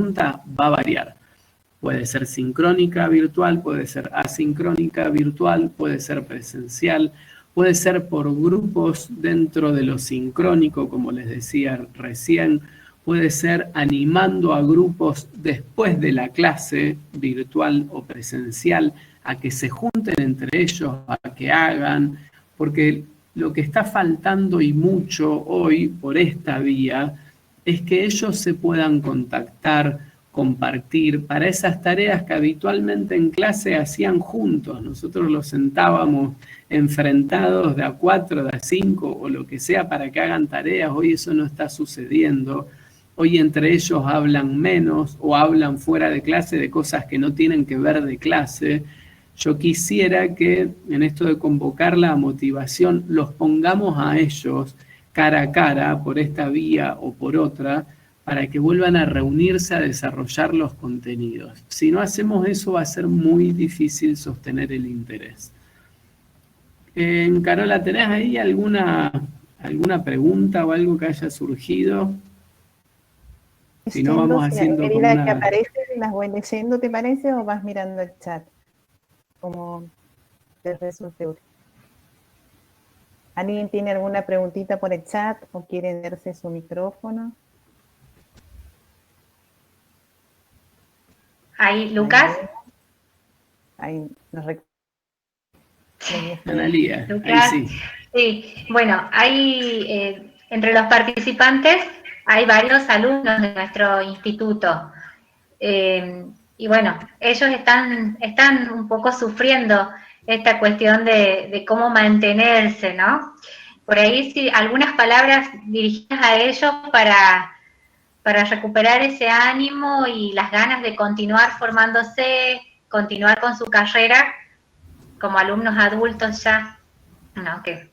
pregunta va a variar. Puede ser sincrónica virtual, puede ser asincrónica virtual, puede ser presencial, puede ser por grupos dentro de lo sincrónico, como les decía recién, puede ser animando a grupos después de la clase virtual o presencial, a que se junten entre ellos, a que hagan, porque lo que está faltando y mucho hoy por esta vía es que ellos se puedan contactar, compartir para esas tareas que habitualmente en clase hacían juntos. Nosotros los sentábamos enfrentados de a 4, de a 5 o lo que sea para que hagan tareas. Hoy eso no está sucediendo. Hoy entre ellos hablan menos o hablan fuera de clase de cosas que no tienen que ver de clase. Yo quisiera que en esto de convocar la motivación los pongamos a ellos cara a cara por esta vía o por otra, para que vuelvan a reunirse a desarrollar los contenidos. Si no hacemos eso va a ser muy difícil sostener el interés. Carola, ¿tenés ahí alguna pregunta o algo que haya surgido? Si no, vamos haciendo como una... que aparece, las voy leyendo, ¿te parece? ¿O vas mirando el chat? Como te resulte útil. ¿Alguien tiene alguna preguntita por el chat o quiere verse su micrófono? Ahí, Lucas. Ahí nos Analía, Lucas, ahí sí. Sí, bueno, hay entre los participantes hay varios alumnos de nuestro instituto. Y bueno, ellos están un poco sufriendo esta cuestión de cómo mantenerse, ¿no? Por ahí sí, algunas palabras dirigidas a ellos para recuperar ese ánimo y las ganas de continuar formándose, continuar con su carrera como alumnos adultos ya. ¿No? ¿Qué?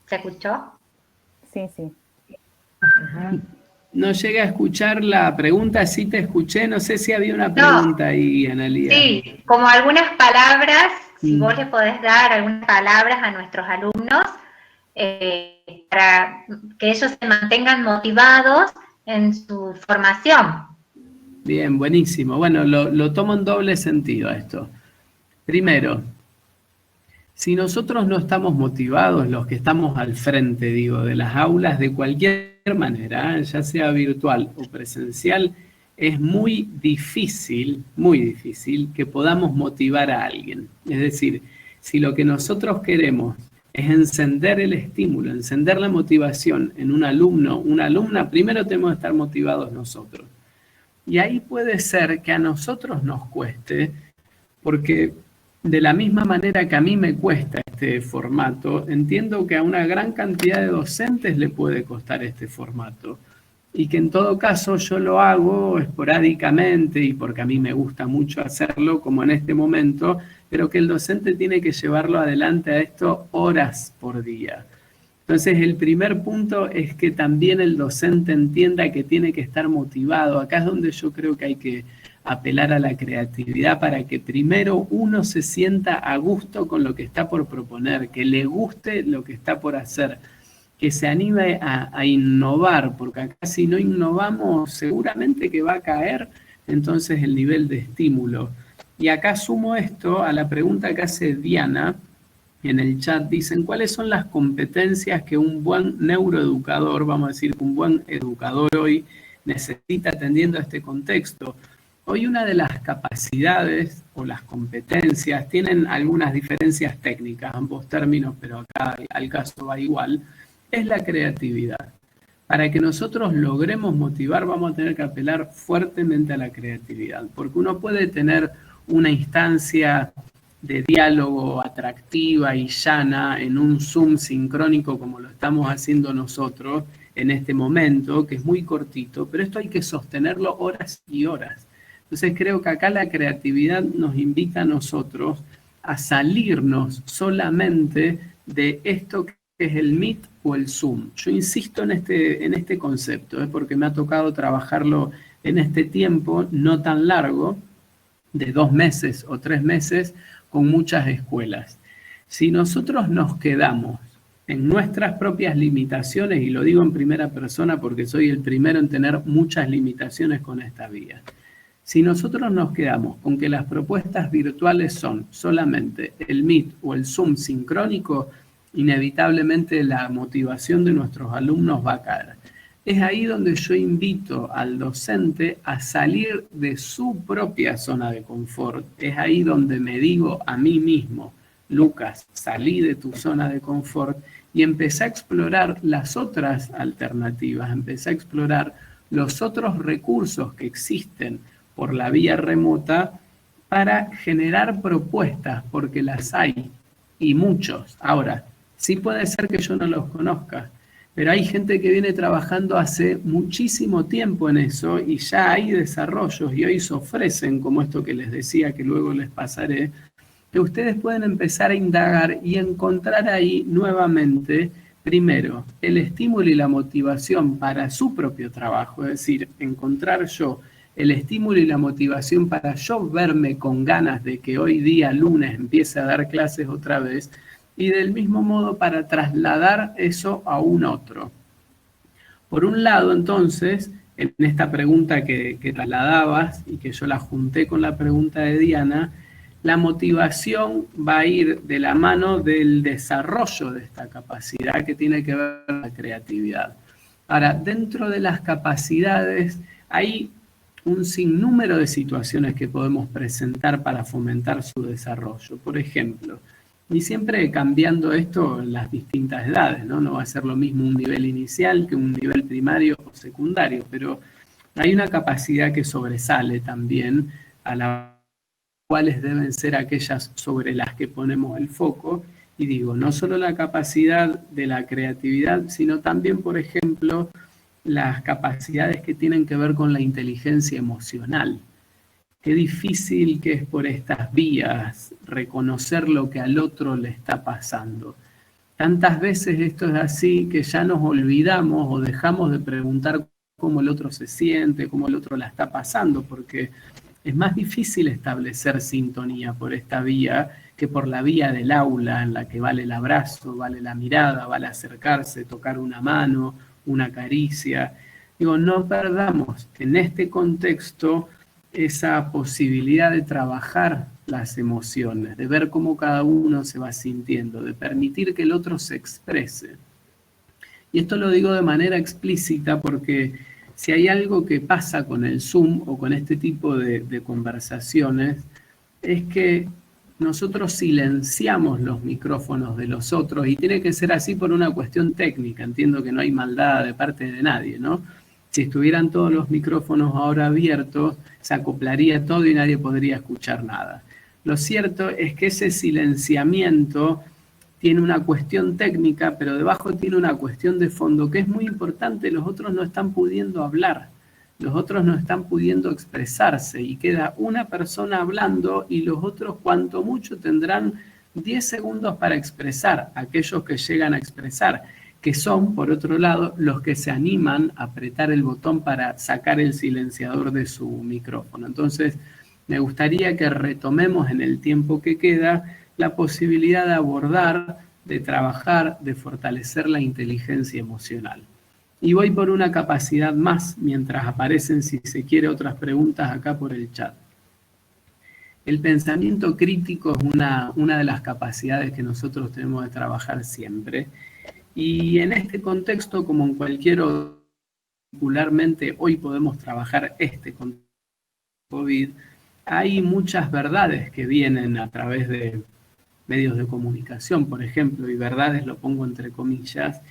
¿Se escuchó? Sí, sí. No llegué a escuchar la pregunta, sí te escuché, no sé si había una pregunta ahí, Analía. Sí, como algunas palabras, si vos le podés dar algunas palabras a nuestros alumnos, para que ellos se mantengan motivados en su formación. Bien, buenísimo. Bueno, lo tomo en doble sentido a esto. Primero, si nosotros no estamos motivados, los que estamos al frente, digo, de las aulas, de cualquier manera, ya sea virtual o presencial, es muy difícil que podamos motivar a alguien. Es decir, si lo que nosotros queremos es encender el estímulo, encender la motivación en un alumno, una alumna, primero tenemos que estar motivados nosotros. Y ahí puede ser que a nosotros nos cueste, porque de la misma manera que a mí me cuesta este formato, entiendo que a una gran cantidad de docentes le puede costar este formato. Y que en todo caso yo lo hago esporádicamente y porque a mí me gusta mucho hacerlo, como en este momento, pero que el docente tiene que llevarlo adelante a esto horas por día. Entonces el primer punto es que también el docente entienda que tiene que estar motivado. Acá es donde yo creo que hay que apelar a la creatividad para que primero uno se sienta a gusto con lo que está por proponer, que le guste lo que está por hacer, que se anime a innovar, porque acá si no innovamos seguramente que va a caer entonces el nivel de estímulo. Y acá sumo esto a la pregunta que hace Diana en el chat. Dicen, ¿cuáles son las competencias que un buen neuroeducador, vamos a decir, que un buen educador hoy necesita atendiendo a este contexto? Hoy una de las capacidades o las competencias tienen algunas diferencias técnicas, ambos términos, pero acá al caso va igual, es la creatividad. Para que nosotros logremos motivar vamos a tener que apelar fuertemente a la creatividad, porque uno puede tener una instancia de diálogo atractiva y llana en un Zoom sincrónico como lo estamos haciendo nosotros en este momento, que es muy cortito, pero esto hay que sostenerlo horas y horas. Entonces creo que acá la creatividad nos invita a nosotros a salirnos solamente de esto que es el Meet o el Zoom. Yo insisto en este concepto, porque me ha tocado trabajarlo en este tiempo no tan largo, de 2 meses o 3 meses, con muchas escuelas. Si nosotros nos quedamos en nuestras propias limitaciones, y lo digo en primera persona porque soy el primero en tener muchas limitaciones con esta vía. Si nosotros nos quedamos con que las propuestas virtuales son solamente el Meet o el Zoom sincrónico, inevitablemente la motivación de nuestros alumnos va a caer. Es ahí donde yo invito al docente a salir de su propia zona de confort. Es ahí donde me digo a mí mismo, Lucas, salí de tu zona de confort y empecé a explorar las otras alternativas, empecé a explorar los otros recursos que existen por la vía remota para generar propuestas, porque las hay, y muchos. Ahora, sí puede ser que yo no los conozca, pero hay gente que viene trabajando hace muchísimo tiempo en eso y ya hay desarrollos y hoy se ofrecen, como esto que les decía que luego les pasaré, que ustedes pueden empezar a indagar y encontrar ahí nuevamente, primero, el estímulo y la motivación para su propio trabajo, es decir, encontrar yo el estímulo y la motivación para yo verme con ganas de que hoy día, lunes, empiece a dar clases otra vez, y del mismo modo para trasladar eso a un otro. Por un lado, entonces, en esta pregunta que trasladabas y que yo la junté con la pregunta de Diana, la motivación va a ir de la mano del desarrollo de esta capacidad que tiene que ver con la creatividad. Ahora, dentro de las capacidades hay un sinnúmero de situaciones que podemos presentar para fomentar su desarrollo. Por ejemplo, y siempre cambiando esto en las distintas edades, ¿no? No va a ser lo mismo un nivel inicial que un nivel primario o secundario, pero hay una capacidad que sobresale también a las cuales deben ser aquellas sobre las que ponemos el foco, y digo, no solo la capacidad de la creatividad, sino también, por ejemplo, las capacidades que tienen que ver con la inteligencia emocional. Qué difícil que es por estas vías reconocer lo que al otro le está pasando. Tantas veces esto es así que ya nos olvidamos o dejamos de preguntar cómo el otro se siente, cómo el otro la está pasando, porque es más difícil establecer sintonía por esta vía que por la vía del aula, en la que vale el abrazo, vale la mirada, vale acercarse, tocar una mano, una caricia. Digo, no perdamos en este contexto esa posibilidad de trabajar las emociones, de ver cómo cada uno se va sintiendo, de permitir que el otro se exprese. Y esto lo digo de manera explícita porque si hay algo que pasa con el Zoom o con este tipo de conversaciones, es que nosotros silenciamos los micrófonos de los otros, y tiene que ser así por una cuestión técnica. Entiendo que no hay maldad de parte de nadie, ¿no? Si estuvieran todos los micrófonos ahora abiertos, se acoplaría todo y nadie podría escuchar nada. Lo cierto es que ese silenciamiento tiene una cuestión técnica, pero debajo tiene una cuestión de fondo que es muy importante. Los otros no están pudiendo hablar, los otros no están pudiendo expresarse, y queda una persona hablando y los otros cuanto mucho tendrán 10 segundos para expresar, aquellos que llegan a expresar, que son, por otro lado, los que se animan a apretar el botón para sacar el silenciador de su micrófono. Entonces, me gustaría que retomemos en el tiempo que queda la posibilidad de abordar, de trabajar, de fortalecer la inteligencia emocional. Y voy por una capacidad más, mientras aparecen, si se quiere, otras preguntas acá por el chat. El pensamiento crítico es una de las capacidades que nosotros tenemos de trabajar siempre. Y en este contexto, como en cualquier otro, particularmente hoy podemos trabajar este contexto de COVID, hay muchas verdades que vienen a través de medios de comunicación, por ejemplo, y verdades lo pongo entre comillas,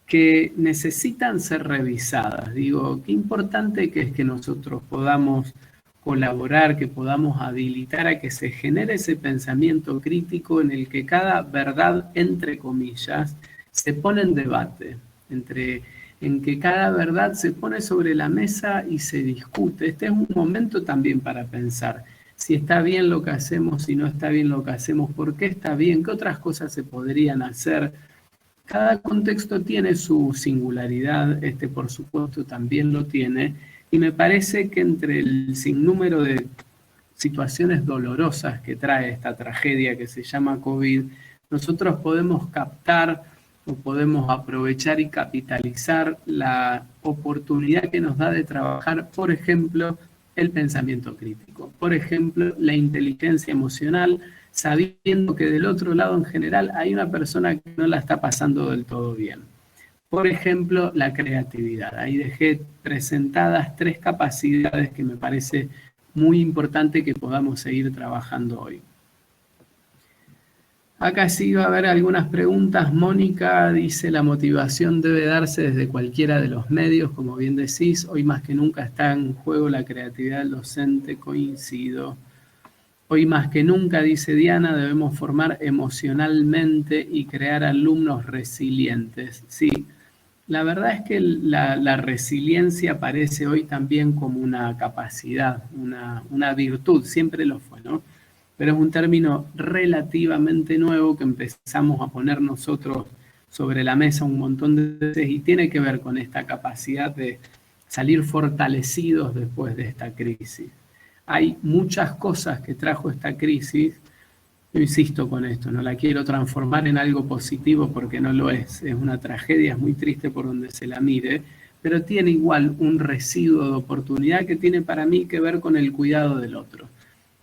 que necesitan ser revisadas. Digo, qué importante que es que nosotros podamos colaborar, que podamos habilitar a que se genere ese pensamiento crítico en el que cada verdad, entre comillas, se pone en debate, en que cada verdad se pone sobre la mesa y se discute. Este es un momento también para pensar si está bien lo que hacemos, si no está bien lo que hacemos, por qué está bien, qué otras cosas se podrían hacer. Cada contexto tiene su singularidad, este por supuesto también lo tiene, y me parece que entre el sinnúmero de situaciones dolorosas que trae esta tragedia que se llama COVID, nosotros podemos captar o podemos aprovechar y capitalizar la oportunidad que nos da de trabajar, por ejemplo, el pensamiento crítico, por ejemplo, la inteligencia emocional, sabiendo que del otro lado en general hay una persona que no la está pasando del todo bien. Por ejemplo, la creatividad. Ahí dejé presentadas 3 capacidades que me parece muy importante que podamos seguir trabajando hoy. Acá sí va a haber algunas preguntas. Mónica dice, la motivación debe darse desde cualquiera de los medios, como bien decís. Hoy más que nunca está en juego la creatividad del docente, coincido. Hoy más que nunca, dice Diana, debemos formar emocionalmente y crear alumnos resilientes. Sí, la verdad es que la resiliencia aparece hoy también como una capacidad, una virtud, siempre lo fue, ¿no? Pero es un término relativamente nuevo que empezamos a poner nosotros sobre la mesa un montón de veces y tiene que ver con esta capacidad de salir fortalecidos después de esta crisis. Hay muchas cosas que trajo esta crisis, yo insisto con esto, no la quiero transformar en algo positivo porque no lo es una tragedia, es muy triste por donde se la mire, pero tiene igual un residuo de oportunidad que tiene para mí que ver con el cuidado del otro.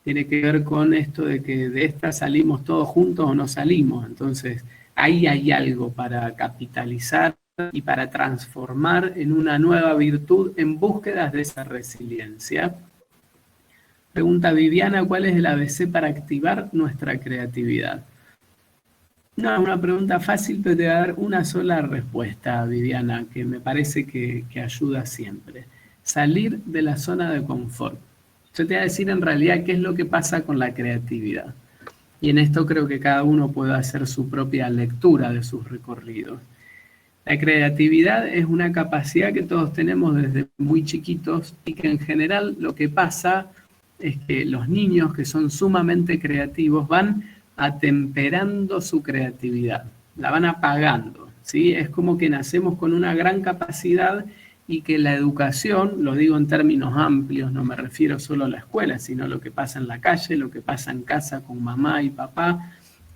Tiene que ver con esto de que de esta salimos todos juntos o no salimos. Entonces, ahí hay algo para capitalizar y para transformar en una nueva virtud en búsquedas de esa resiliencia. Pregunta Viviana, ¿cuál es el ABC para activar nuestra creatividad? No, es una pregunta fácil, pero te voy a dar una sola respuesta, Viviana, que me parece que ayuda siempre. Salir de la zona de confort. Yo te voy a decir en realidad qué es lo que pasa con la creatividad. Y en esto creo que cada uno puede hacer su propia lectura de sus recorridos. La creatividad es una capacidad que todos tenemos desde muy chiquitos y que en general lo que pasa es que los niños que son sumamente creativos van atemperando su creatividad, la van apagando, ¿sí? Es como que nacemos con una gran capacidad y que la educación, lo digo en términos amplios, no me refiero solo a la escuela, sino a lo que pasa en la calle, lo que pasa en casa con mamá y papá,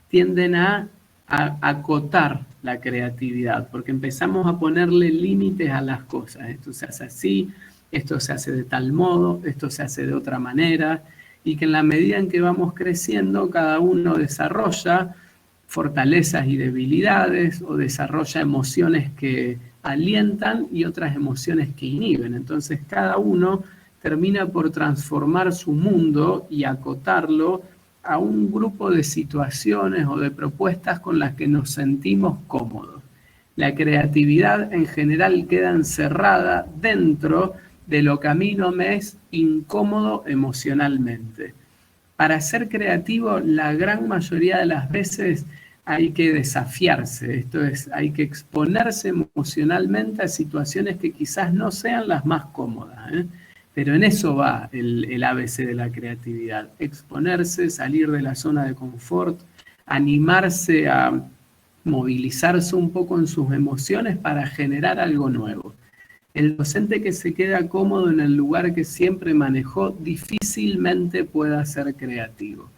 tienden a acotar la creatividad, porque empezamos a ponerle límites a las cosas. Esto se hace así, esto se hace de tal modo, esto se hace de otra manera, y que en la medida en que vamos creciendo, cada uno desarrolla fortalezas y debilidades, o desarrolla emociones que alientan y otras emociones que inhiben. Entonces cada uno termina por transformar su mundo y acotarlo a un grupo de situaciones o de propuestas con las que nos sentimos cómodos. La creatividad en general queda encerrada dentro de lo que a mí no me es incómodo emocionalmente. Para ser creativo, la gran mayoría de las veces hay que desafiarse, esto es, hay que exponerse emocionalmente a situaciones que quizás no sean las más cómodas, ¿eh? Pero en eso va el ABC de la creatividad, exponerse, salir de la zona de confort, animarse a movilizarse un poco en sus emociones para generar algo nuevo. El docente que se queda cómodo en el lugar que siempre manejó difícilmente pueda ser creativo.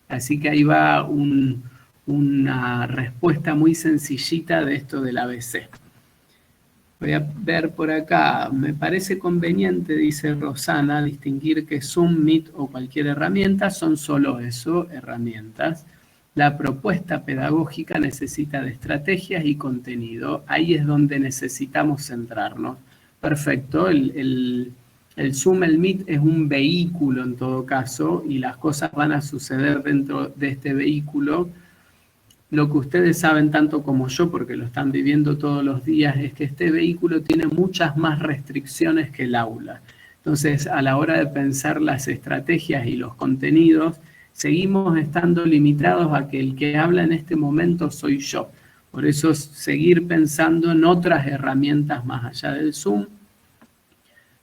Así que ahí va una respuesta muy sencillita de esto del ABC. Voy a ver por acá, me parece conveniente, dice Rosana, distinguir que Zoom, Meet o cualquier herramienta son solo eso, herramientas. La propuesta pedagógica necesita de estrategias y contenido, ahí es donde necesitamos centrarnos. Perfecto, el Zoom, el Meet es un vehículo en todo caso y las cosas van a suceder dentro de este vehículo. Lo que ustedes saben tanto como yo, porque lo están viviendo todos los días, es que este vehículo tiene muchas más restricciones que el aula. Entonces, a la hora de pensar las estrategias y los contenidos, seguimos estando limitados a que el que habla en este momento soy yo. Por eso, seguir pensando en otras herramientas más allá del Zoom.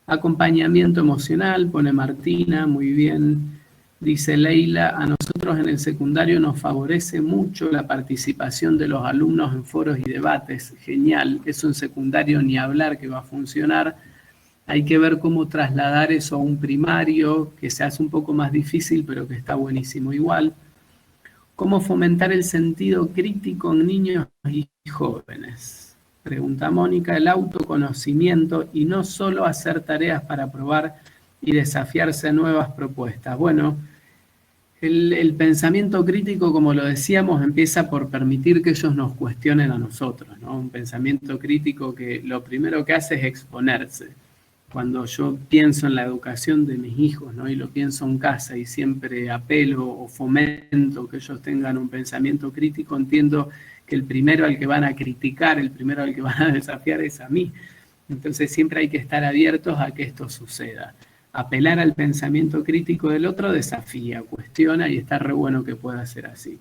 Acompañamiento emocional, pone Martina, muy bien. Dice Leila, a nosotros en el secundario nos favorece mucho la participación de los alumnos en foros y debates. Genial, eso en secundario ni hablar que va a funcionar. Hay que ver cómo trasladar eso a un primario, que se hace un poco más difícil, pero que está buenísimo igual. Cómo fomentar el sentido crítico en niños y jóvenes. Pregunta Mónica, el autoconocimiento y no solo hacer tareas para probar y desafiarse a nuevas propuestas. Bueno, el pensamiento crítico, como lo decíamos, empieza por permitir que ellos nos cuestionen a nosotros, ¿no? Un pensamiento crítico que lo primero que hace es exponerse. Cuando yo pienso en la educación de mis hijos, ¿no? Y lo pienso en casa y siempre apelo o fomento que ellos tengan un pensamiento crítico, entiendo que el primero al que van a criticar, el primero al que van a desafiar es a mí. Entonces siempre hay que estar abiertos a que esto suceda. Apelar al pensamiento crítico del otro desafía, cuestiona y está re bueno que pueda ser así.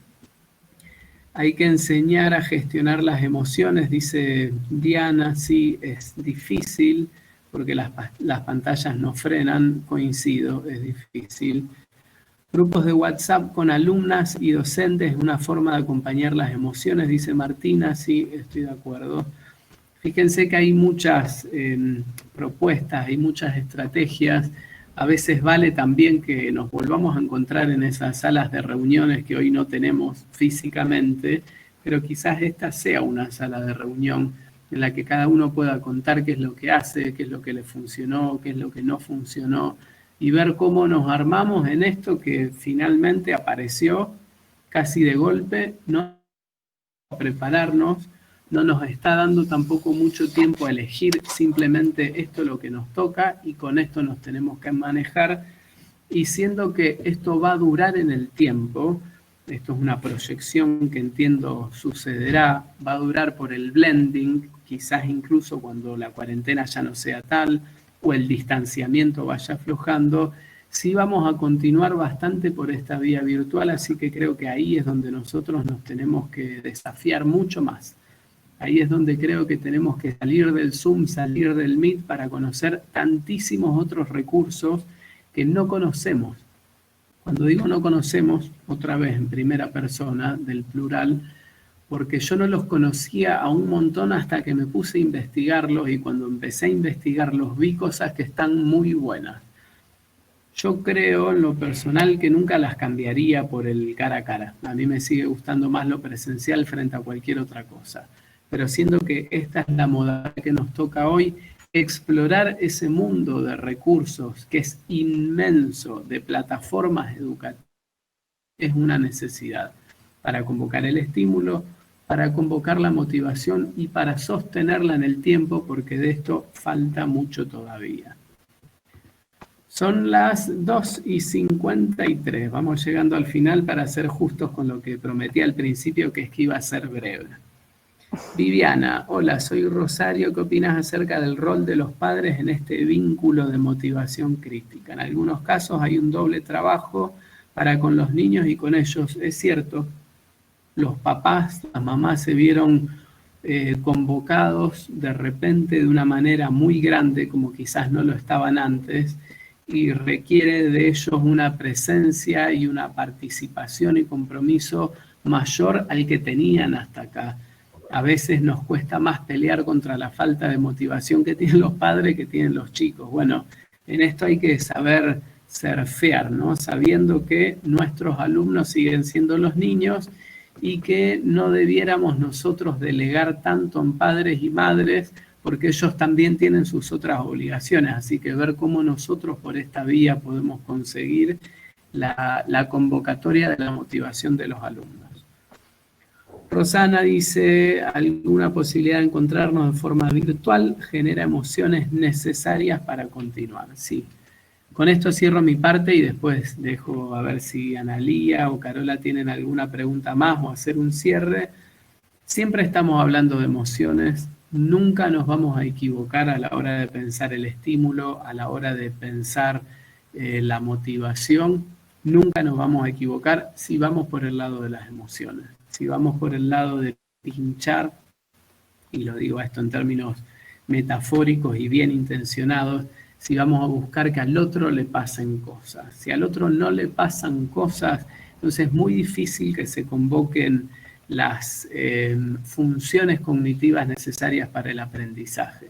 Hay que enseñar a gestionar las emociones, dice Diana, sí, es difícil porque las pantallas no frenan, coincido, es difícil. Grupos de WhatsApp con alumnas y docentes es una forma de acompañar las emociones, dice Martina, sí, estoy de acuerdo. Fíjense que hay muchas propuestas, hay muchas estrategias. A veces vale también que nos volvamos a encontrar en esas salas de reuniones que hoy no tenemos físicamente, pero quizás esta sea una sala de reunión en la que cada uno pueda contar qué es lo que hace, qué es lo que le funcionó, qué es lo que no funcionó, y ver cómo nos armamos en esto que finalmente apareció casi de golpe, no prepararnos. No nos está dando tampoco mucho tiempo a elegir, simplemente esto es lo que nos toca y con esto nos tenemos que manejar. Y siendo que esto va a durar en el tiempo, esto es una proyección que entiendo sucederá, va a durar por el blending, quizás incluso cuando la cuarentena ya no sea tal o el distanciamiento vaya aflojando, sí vamos a continuar bastante por esta vía virtual, así que creo que ahí es donde nosotros nos tenemos que desafiar mucho más. Ahí es donde creo que tenemos que salir del Zoom, salir del Meet para conocer tantísimos otros recursos que no conocemos. Cuando digo no conocemos, otra vez en primera persona del plural, porque yo no los conocía a un montón hasta que me puse a investigarlos y cuando empecé a investigarlos vi cosas que están muy buenas. Yo creo en lo personal que nunca las cambiaría por el cara a cara. A mí me sigue gustando más lo presencial frente a cualquier otra cosa. Pero siendo que esta es la modalidad que nos toca hoy, explorar ese mundo de recursos que es inmenso, de plataformas educativas, es una necesidad para convocar el estímulo, para convocar la motivación y para sostenerla en el tiempo, porque de esto falta mucho todavía. Son las 2:53, vamos llegando al final para ser justos con lo que prometí al principio, que es que iba a ser breve. Viviana, hola, soy Rosario, ¿qué opinas acerca del rol de los padres en este vínculo de motivación crítica? En algunos casos hay un doble trabajo para con los niños y con ellos. Es cierto, los papás, las mamás se vieron convocados de repente de una manera muy grande, como quizás no lo estaban antes, y requiere de ellos una presencia y una participación y compromiso mayor al que tenían hasta acá. A veces nos cuesta más pelear contra la falta de motivación que tienen los padres que tienen los chicos. Bueno, en esto hay que saber surfear, ¿no? Sabiendo que nuestros alumnos siguen siendo los niños y que no debiéramos nosotros delegar tanto en padres y madres porque ellos también tienen sus otras obligaciones. Así que ver cómo nosotros por esta vía podemos conseguir la convocatoria de la motivación de los alumnos. Rosana dice, alguna posibilidad de encontrarnos de forma virtual genera emociones necesarias para continuar. Sí, con esto cierro mi parte y después dejo a ver si Analía o Carola tienen alguna pregunta más o hacer un cierre. Siempre estamos hablando de emociones, nunca nos vamos a equivocar a la hora de pensar el estímulo, a la hora de pensar la motivación, nunca nos vamos a equivocar si vamos por el lado de las emociones. Si vamos por el lado de pinchar, y lo digo esto en términos metafóricos y bien intencionados, si vamos a buscar que al otro le pasen cosas. Si al otro no le pasan cosas, entonces es muy difícil que se convoquen las funciones cognitivas necesarias para el aprendizaje.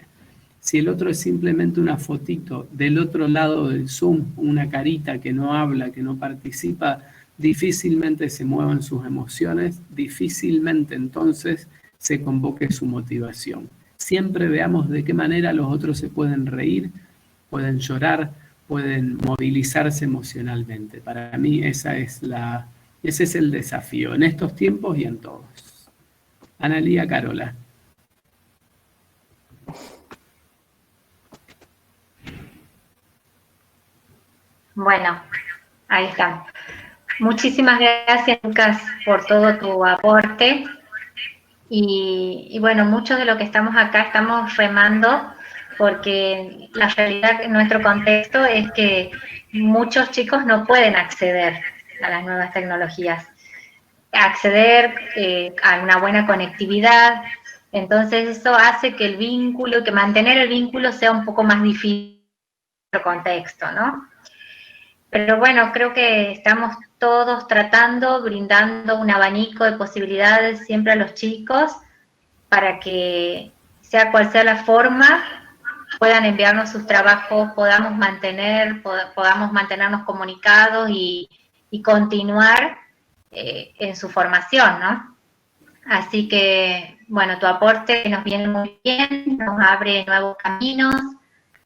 Si el otro es simplemente una fotito del otro lado del Zoom, una carita que no habla, que no participa, difícilmente se muevan sus emociones, difícilmente entonces se convoque su motivación. Siempre veamos de qué manera los otros se pueden reír, pueden llorar, pueden movilizarse emocionalmente. Para mí ese es el desafío, en estos tiempos y en todos. Analía Carola. Bueno, ahí está. Muchísimas gracias, Lucas, por todo tu aporte. Y bueno, muchos de los que estamos acá estamos remando porque la realidad en nuestro contexto es que muchos chicos no pueden acceder a las nuevas tecnologías, acceder a una buena conectividad. Entonces eso hace que el vínculo, que mantener el vínculo sea un poco más difícil en nuestro contexto, ¿no? Pero bueno, creo que estamos todos tratando, brindando un abanico de posibilidades siempre a los chicos para que, sea cual sea la forma, puedan enviarnos sus trabajos, podamos mantenernos comunicados y continuar en su formación, ¿no? Así que, bueno, tu aporte nos viene muy bien, nos abre nuevos caminos,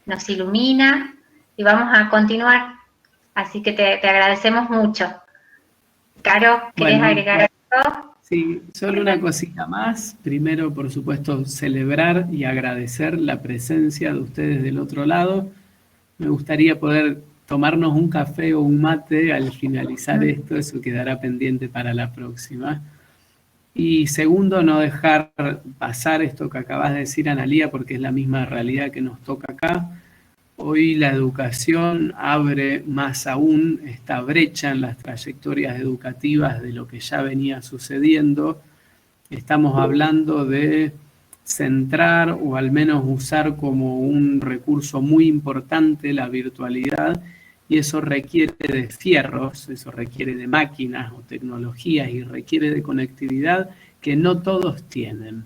nos ilumina y vamos a continuar. Así que te agradecemos mucho. Caro, ¿querés agregar algo? Sí, solo una cosita más. Primero, por supuesto, celebrar y agradecer la presencia de ustedes del otro lado. Me gustaría poder tomarnos un café o un mate al finalizar esto, eso quedará pendiente para la próxima. Y segundo, no dejar pasar esto que acabas de decir, Analía, porque es la misma realidad que nos toca acá. Hoy la educación abre más aún esta brecha en las trayectorias educativas de lo que ya venía sucediendo. Estamos hablando de centrar o al menos usar como un recurso muy importante la virtualidad, y eso requiere de fierros, eso requiere de máquinas o tecnologías y requiere de conectividad que no todos tienen.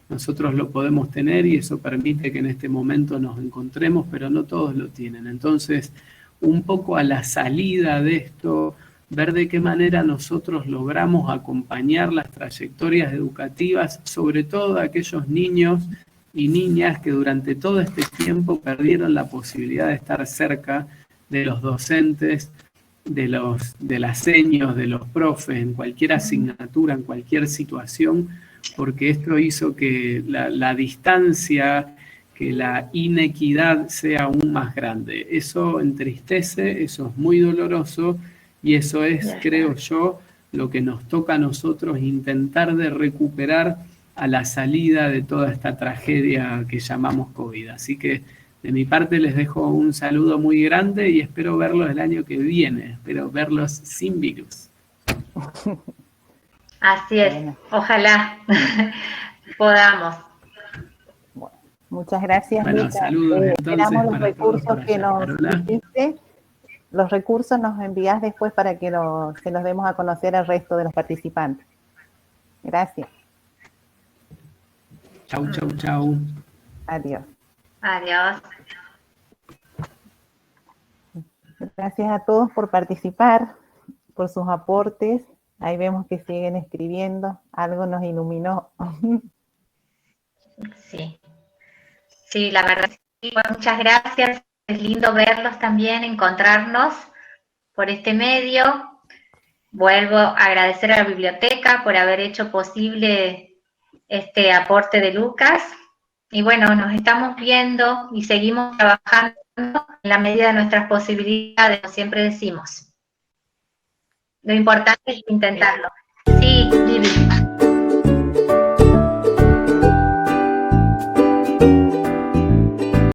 Nosotros lo podemos tener y eso permite que en este momento nos encontremos, pero no todos lo tienen. Entonces, un poco a la salida de esto, ver de qué manera nosotros logramos acompañar las trayectorias educativas, sobre todo de aquellos niños y niñas que durante todo este tiempo perdieron la posibilidad de estar cerca de los docentes, de las seños, de los profes, en cualquier asignatura, en cualquier situación, porque esto hizo que la distancia, que la inequidad sea aún más grande. Eso entristece, eso es muy doloroso y eso es, creo yo, lo que nos toca a nosotros intentar de recuperar a la salida de toda esta tragedia que llamamos COVID. Así que de mi parte les dejo un saludo muy grande y espero verlos el año que viene, espero verlos sin virus. Así es, bueno. Ojalá podamos. Bueno, muchas gracias, bueno, Lucas. Saludos entonces esperamos los para recursos todos que allá, nos Carola. dijiste. Los recursos nos envías después para que se los demos a conocer al resto de los participantes. Gracias. Chau, chau, chau. Adiós. Adiós. Gracias a todos por participar, por sus aportes. Ahí vemos que siguen escribiendo. Algo nos iluminó. Sí. Sí, la verdad, sí. Bueno, muchas gracias. Es lindo verlos también, encontrarnos por este medio. Vuelvo a agradecer a la biblioteca por haber hecho posible este aporte de Lucas. Y bueno, nos estamos viendo y seguimos trabajando en la medida de nuestras posibilidades, como siempre decimos. Lo importante es intentarlo. Sí, Vivi.